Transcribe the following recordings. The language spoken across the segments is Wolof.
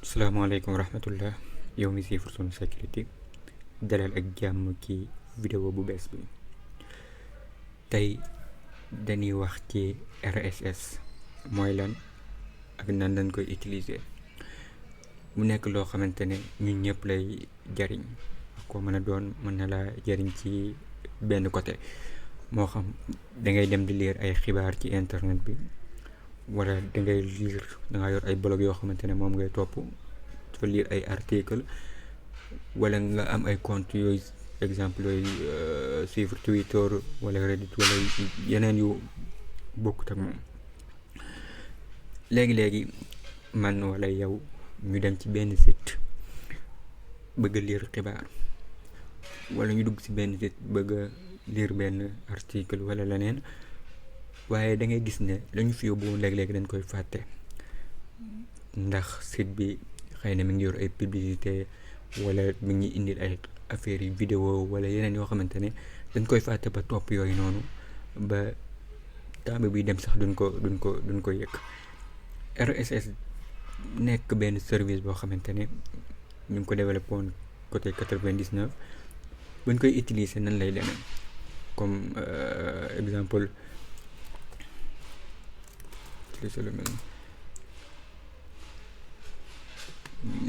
salaamaaleykum wa rahmatullah yow mi siifur Sunu Sécurité dalal ak jàmm ci vidéo bu bees bi. tey dañuy wax ci RSS mooy lan ak nan lañ koy utiliser. mu nekk loo xamante ne ñun ñëpp lay jariñ, ko mën a doon mën na laa jariñ ci benn côté, moo xam dangay dem di lire ay xibaar ci internet bi, wala dangay lire danga yor ay blog yoo xamante ne moom ngay topp fa lire ay article, wala nga am ay compte yooyu exemple yooyu suivre Twitter wala Reddit wala yeneen yu bokkut ak moom. léegi man wala yow ñu dem ci benn site bëgg a lire xibaar, wala ñu dugg ci benn site bëgg a lire benn article wala leneen, waaye da ngay gis ne lañu fi yóbbu léeg-léeg dañ koy fàtte, ndax site bi xëy na mi ngi yor ay publicité wala mi ngi indil ay affaires yi vidéo wala yeneen yoo xamante ne dañ koy fàtte ba topp yooyu noonu, ba temps bi dem sax duñ ko yëg. RSS nekk benn service boo xamante ne ñu ngi ko développé woon côté 99. buñ koy utiliser nan lay demee comme exemple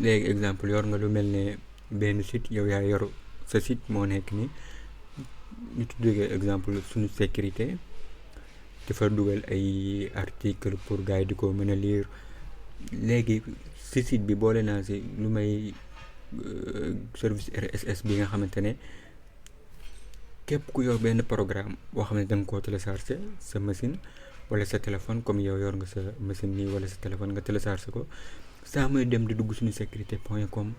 léegi exemple yor nga lu mel ne benn site, yow yaa yor sa site moo nekk ni ñu tuddee exemple Sunu Sécurité, dafa dugal ay article pour gars yi di ko mën a lire. léegi si site bi boole naa si lu may service RSS bi nga xamante ne képp ku yor benn programme boo xam ne da nga koo téléchargé sa machine wala sa téléphone, comme yow yor nga sa machine nii wala sa téléphone nga téléchargé ko, saa muy dem di dugg sunusécurité.com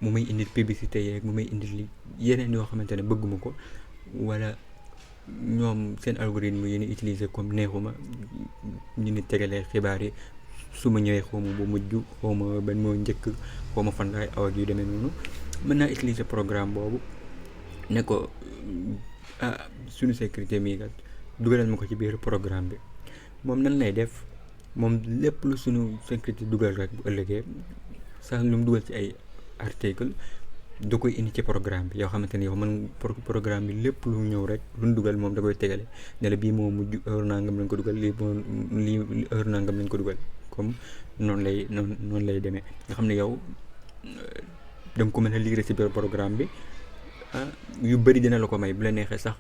mu may indil publicité yeeg mu may indil yeneen yoo xamante ne bëgguma ko, wala ñoom seen algorithme yi ni utiliser comme neexuma, ñu ni tegalee xibaar yi su ma ñëwee xawma bu mujj, xawma ban moo njëkk, xawma fan laay aw ak yu demee noonu. mën naa utiliser programme boobu ne ko Sunu Sécurité mii kat dugalal ma ko ci biir programme bi. moom nan lay def, moom lépp lu Sunu Sécurité dugal rek bu ëllëgee sax lu mu dugal ci ay article da koy indi ci programme bi, yoo xamante ne yow man programme bi lépp lu ñëw rek lu ñu dugal moom da koy tegale ne la bii moo mujj heure nangam lañ ko dugal, lii heure nangam lañ ko dugal. comme noonu lay demee nga xam ne yow danga ko mën a lire ci biir programme bi. yu bëri dina la ko may, bu la neexee sax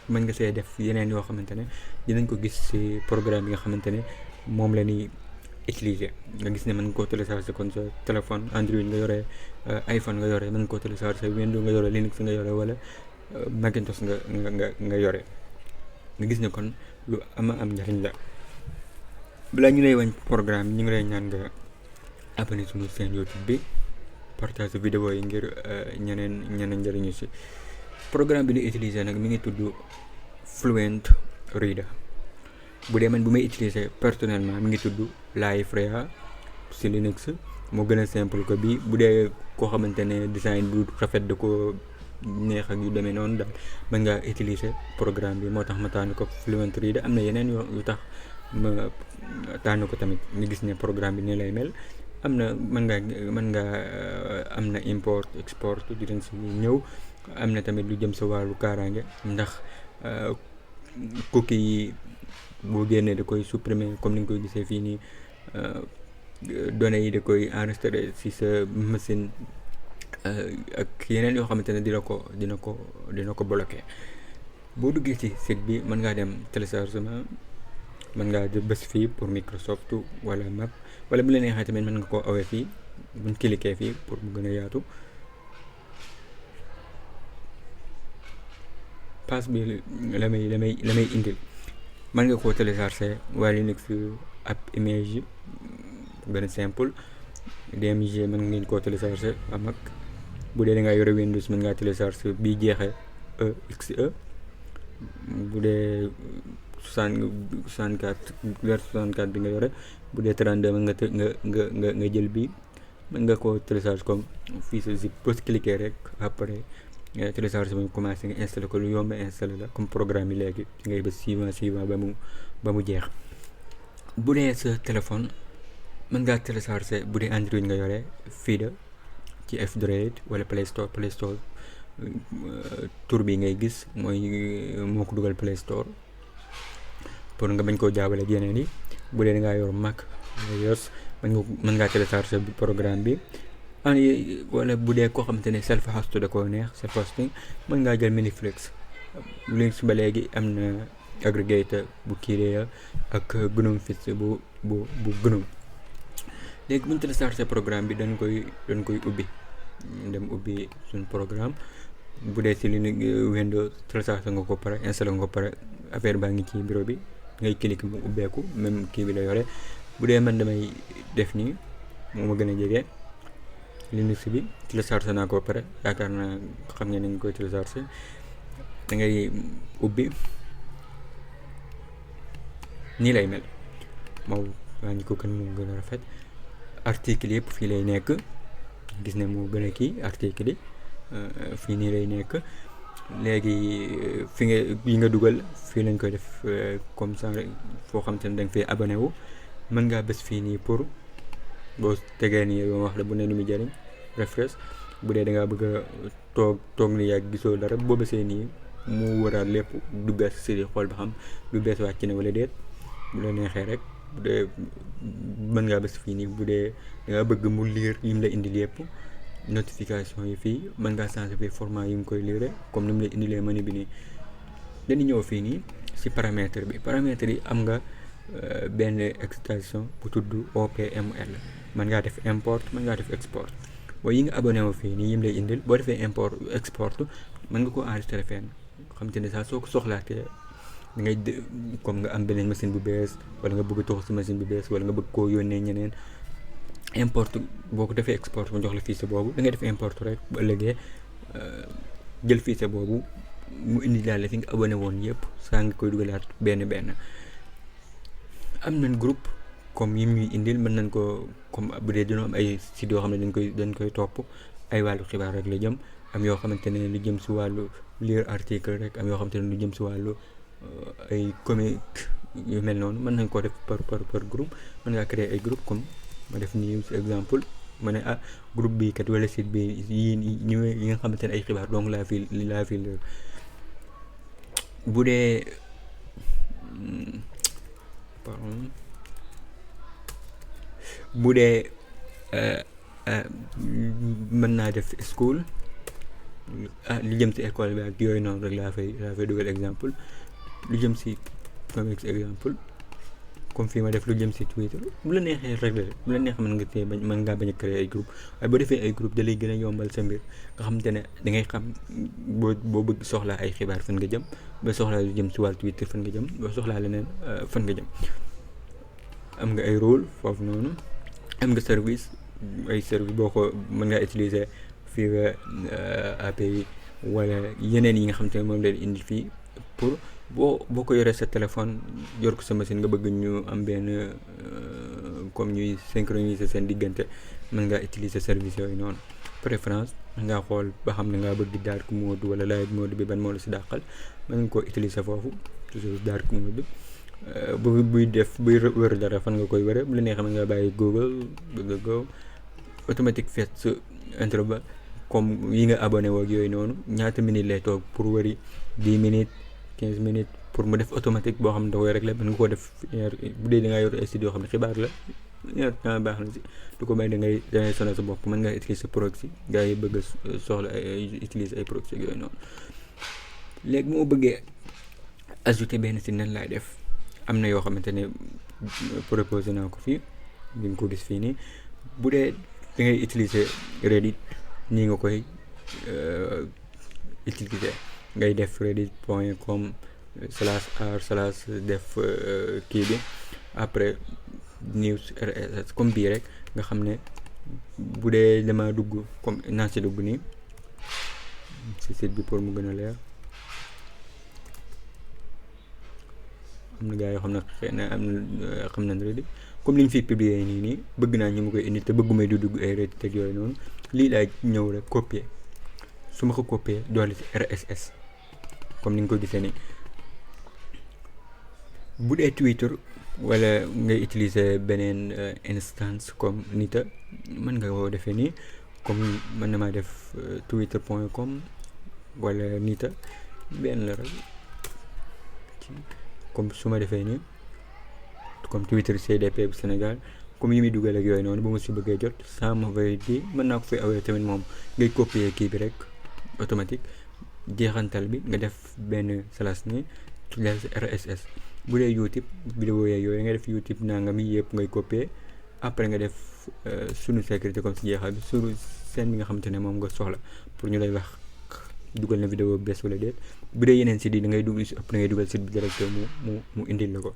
mën nga see def yeneen yoo xamante ne dinañ ko gis ci programme bi nga xamante ne moom la ñuy utiliser. nga gis ne mën nga koo télécharger kon sa téléphone Android nga yore, iPhone nga yore, mën nga koo télécharger Windows nga yore, Linux nga yore, wala Macintosh nga yore. nga gis ne kon lu am njariñ la. balaa ñu lay wañ programme ñu ngi lay ñaan nga abonné suñu chaîne YouTube bi, partage vidéo yi ngir ñeneen njëriñu si. programme bi ñu utiliser nag mi ngi tudd Fluent Reader. bu dee man bu may utiliser personnellement mi ngi tudd Livrea si Linux, moo gën a simple ko bii. bu dee koo xamante ne design bu rafet da ko neex ak yu demee noonu daal, mën ngaa utiliser programme bi, moo tax ma tànn ko Fluent Reader. am na yeneen yu tax ma tànn ko tamit. ñu gis ne programme bi nii lay mel. am na mën nga am na import export dinañ si ñëw. am na tamit lu jëm sa wàllu kaaraange, ndax cookie yi boo génnee da koy supprimer comme ni nga koy gisee fii nii. données yi da koy enregistrer ci sa machine, ak yeneen yoo xamante ne dina ko bloquer. boo duggee ci site bi mën ngaa dem téléchargement, mën ngaa bës fii pour Microsoft wala Mac, wala bu la neexee tamit mën nga koo awee fii buñ cliquer fii pour mu gën a yaatu. pass bi la may indil, mën nga koo télécharger waa Linux app image gën a simple. DMG mën ngeen koo télécharger am Mac. bu dee da ngaa yore Windows mën ngaa télécharger bii jeexee exe. bu dee 64 version 64 bi nga yore, bu dee 32 mën nga jël bii, mën nga koo télécharger comme fii sa zip. boo cliquer rek après télécharger bi commencé nga installé ko, lu yomb installé la comme programme yi léegi ngay ba suivant ba mu jeex. bu dee sa téléphone mën ngaa télécharger bu dee Android nga yore Fido ci F-Droid wala Play Store tur bi ngay gis moo ko dugal Play Store pour nga bañ koo jaawale ak yeneen yi. bu dee da ngaa yor Mac iOS mën ngaa télécharger programme bi wala bu dee koo xamante ne self host da koo neex self hosting mën ngaa jël Miniflex. Linux ba léegi am na aggregator bu Kiria ak GNOME Fix bu GNOME. léegi bu ñu télécharger programme bi dañ koy ubbi dem ubbi suñu programme. bu dee si Linux Windows télécharger nga ko pare installé nga ko pare affaire baa ngi ci bureau bi ngay cliquer mu ubbeeku même kii bi la yore. bu dee man damay def nii moo ma gën a jege Linux bi télécharger naa ko pare yaakaar naa xam ngeen ni nga koy télécharger. da ngay ubbi nii lay mel moo wàññi ko moo gën a rafet. article yëpp fii lay nekk gis ne moo gën a kii article yi fii nii lay nekk. léegi yi nga dugal fii lañ koy def comme ça foo xam te ne da nga fay abonné wu mën ngaa bës fii nii pour boo tegee nii yow wax la bu ne lu muy jëriñ refresh. bu dee da ngaa bëgg a toog ni yàgg gisoo dara boo bësee nii mu wëraat lépp duggaat si xool ba xam lu bees wàcc na wala déet. bu la neexee rek bu dee mën ngaa bës fii nii bu dee da ngaa bëgg mu lire yim la indil yëpp notification yi fii mën ngaa changer fii format yi mu koy lire comme ni mu lay indilee menu bi nii. dañu ñëw fii nii si paramètre yi am nga benn extension bu tudd OPML mën ngaa def import mën ngaa def export. yi nga abonné wu fii nii yim lay indil boo defee import export mën nga ko enregistrer fenn xam te ne sax soo ko soxlaatee da ngay comme nga am beneen machine bu bees wala nga bëgg tox si machine bu bees wala nga bëgg koo yónnee ñeneen. import boo ko defee export mu jox la fichier boobu da ngay def import rek bu ëllëgee jël fichier boobu mu indi daal la fi nga abonné woon yëpp saa nga koy dugalaat benn. am nañ groupe comme yim ñuy indil mën nañ ko comme bu dee dina am ay sites yoo xam ne dañ koy topp ay wàllu xibaar rek la jëm. am yoo xamante ne lu jëm si wàllu lire article rek am yoo xamante ne lu jëm si wàllu ay comique yu mel noonu mën nañ koo def par groupe. mën ngaa créer ay groupe comme ma def nii exemple ma ne groupe bi kat wala site bi yi nga xamante ne ay xibaar donc laa fi bu dee mën naa def school li jëm si école bi ak yooyu noonu rek laa fay dugal exemple. lu jëm si comics exemple comme fii ma def lu jëm si Twitter bu la neexee rek bu la neexee mën ngaa bañ a créer ay groupe waaye boo defee ay groupe da lay gën a yombal sa mbir nga xamante ne da ngay xam boo bëgg soxlaa ay xibaar fan nga jëm boo soxlaa lu jëm si wàllu Twitter fan nga jëm boo soxlaa leneen fan nga jëm. am nga ay rôle foofu noonu am nga service boo ko mën ngaa utiliser fii API wala yeneen yi nga xamante ne moom leen indi fii pour boo ko yoree sa téléphone yor ko sa machine nga bëgg ñu am benn comme ñuy synchroniser seen diggante mën ngaa utiliser service yooyu noonu. préférence mën ngaa xool ba xam ne ngaa bëgg dark mode wala light mode bi ban moo la si dàqal mën nga koo utiliser foofu toujours dark mode bi buy wër dara fan nga koy wëre bu la neexee mën nga bàyyi Google automatique fetch intro ba comme yi nga abonné woog yooyu noonu ñaata minutes lay toog pour wëri 10 minutes 15 minutes pour mu def automatique boo xam ne da koy réglé mën nga koo def bu dee da ngaa yor ay studio yoo xam ne xibaar la temps baax na si du ko may da ngay sonal sa bopp mën ngaa utiliser proxy gars yi bëgg soxla utiliser ay proxy yooyu noonu. léegi moo bëggee ajouter benn si nan laay def am na yoo xamante ne proposé naa ko fii di nga ko gis fii nii bu dee da ngay utiliser Reddit nii nga koy utiliser ngay def reddit.com/r/def kii bi après news RSS comme bii rek nga xam ne bu dee dama dugg comme naa si dugg nii si site bi pour mu gën a leer. am na gars yoo xam ne xëy na xam nañ Reddit comme li ñu fi publier nii bëgg naa ñu ma koy indi te bëggumay du dugg ay Reddit ak yooyu noonu lii laay ñëw rek copier su ma ko copier doole ci RSS comme ni nga ko gisee nii. bu dee Twitter wala ngay utiliser beneen instance comme Nita mën nga koo defee nii comme mën na maa def twitter.com wala Nita benn la rek comme su ma defee nii comme Twitter CDP bu Sénégal comme yi muy dugal ak yooyu noonu bu ma si bëggee jot sans ma fay di mën naa ko fay awee tamit moom ngay copier kii bi rek automatique jeexantal bi nga def benn slash ni tuddee RSS bu dee YouTube vidéo yooyu nga def YouTube nangam yi yëpp ngay copier après nga def sunu sécurité comme si jeexal bi sunu seen bi nga xamante ne moom nga soxla pour ñu lay wax dugal na vidéo bees wala déet bu dee yeneen site yi da ngay dugg si ëpp da ngay dugal site bi direct mu indil la ko.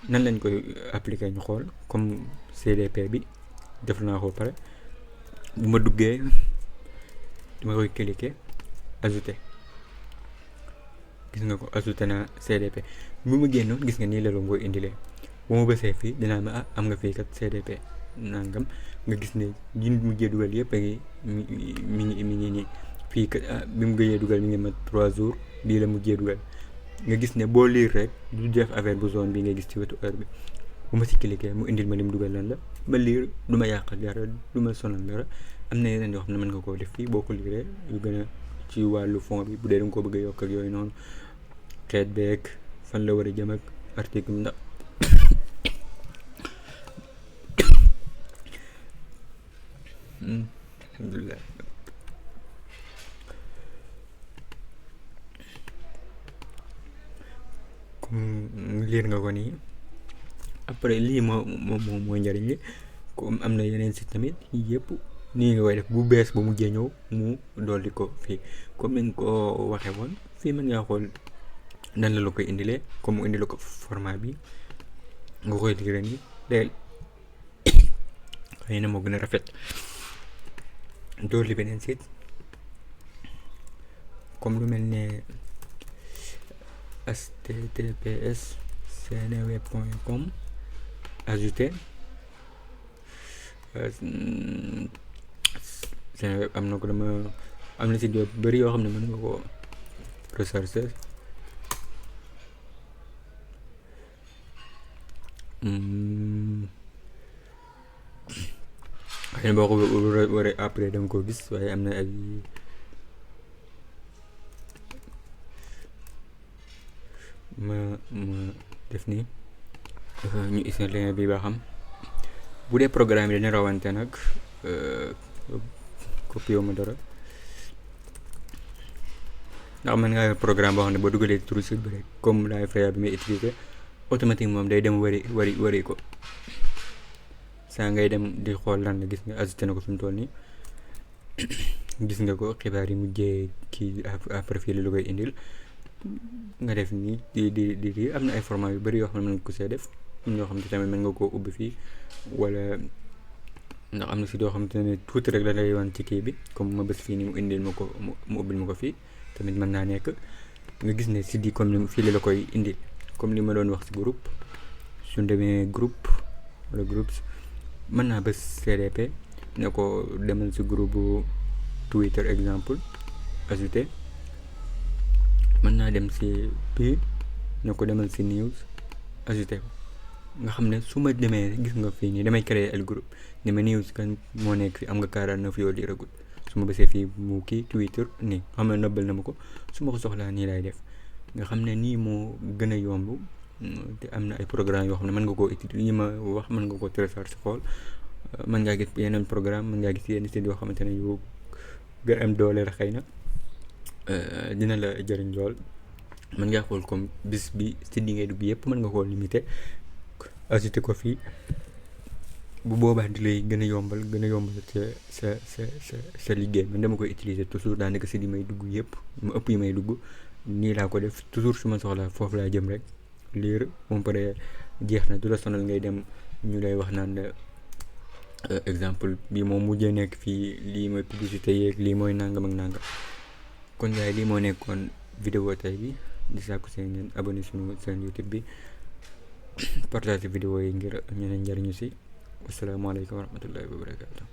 nan lañ koy appliquer ñu xool comme CDP bi def naa ko pare bu ma duggee dama koy cliquer ajouter gis nga ko ajouter naa CDP bu ma génnoon gis nga nii la koy indilee bu ma bësee fii dinaa ma am nga fii kat CDP nangam nga gis ne yi mujjee dugal yëpp a ngi mi ngi nii fii kat bi mu gëjee dugal mi ngi ma 3 jours bii la mujjee dugal nga gis ne boo lire rek du def affaire bu zone bi ngay gis ci wetu heure bi bu ma si cliquer mu indil ma lim dugal lan la ma lire du ma yàq dara du ma sonal dara am na yeneen yoo xam ne mën nga koo def fii boo ko lire yu gën a ci wàllu fond bi bu dee da nga koo bëgg a yokk ak yooyu noonu xeet beeg fan la war a jëm ak article ndax alhamdulilah comme liir nga ko nii après lii moom mooy njëriñ li comme am na yeneen si tamit yëpp nii nga koy def bu bees bu mujjee ñëw mu dolli ko fii comme ni nga ko waxee woon fii mën ngaa xool nan la koy indilee comme mu indile ko format bi nga koy liggéey nii day xëy na moo gën a rafet dolli beneen site comme lu mel ne https seneweb.com ajouter Seneweb am na ko am na site yu bëri yoo xam ne mën nga ko rechercher xëy na boo ko waree après da nga ko gis waaye am na ay ma def nii ñu isna lien bi ba xam bu dee programme yi dañu rawante nag copier ma dara ndax mën ngaa programme boo xam ne boo dugalee turu site bi rek comme laay frère bi may utiliser automatique moom day dem wari ko saa ngay dem di xool lan la gis nga ajouté na ko fi mu toll nii gis nga ko xibaar yi mujjee kii après fii la koy indil nga def nii di am na ay format yu bari yoo xam ne mën nga ko see def ñoo xam ne tamit mën nga koo ubbi fii wala ndax am na si doo xam te ne tuuti rek la lay wan ci kii bi comme ma bës fii nii mu indil ma ko mu ubbil ma ko fii tamit mën naa nekk nga gis ne si di comme ni fii la koy indil comme li ma doon wax si groupe suñ demee groupe wala groupes mën naa bës CDP ne ko demal si groupe Twitter exemple ajouter mën naa dem si bii ne ko demal si news ajouter ko nga xam ne su ma demee gis nga fii nii damay créer el groupe ne ma news kan moo nekk fi am nga 49 yoo di ragut su ma bësee fii mu kii Twitter nii xam ne nëbbal na ma ko su ma ko soxlaa nii lay def nga xam ne nii moo gën a yomb te am na ay programme yoo xam ne mën nga koo utiliser yi ma wax mën nga koo télécharger si xool mën ngaa gis yeneen programme mën ngaa gis yenn site yoo xamante ne yu gën am doole la xëy na dina la jëriñ lool mën ngaa xool comme bis bi site yi ngay dugg yëpp mën nga koo limiter ajouter ko fii bu boobaa di lay gën a yombal sa liggéey man dama koy utiliser toujours daanaka site yi may dugg yëpp mu ëpp yi may dugg nii laa ko def toujours su ma soxlaa foofu laa jëm rek lire moom pare jeex na du la sonal ngay dem ñu lay wax naan exemple bi moom mujjee nekk fii lii mooy publicité yeeg lii mooy nangam ak nangam kon yaay lii moo nekkoon vidéo tey bi di sàkku seen ngeen abonné suñu seen YouTube bi partage vidéo yi ngir ñeneen njariñu si wasalaamaaleykum wa rahmatullahi wa barakatuh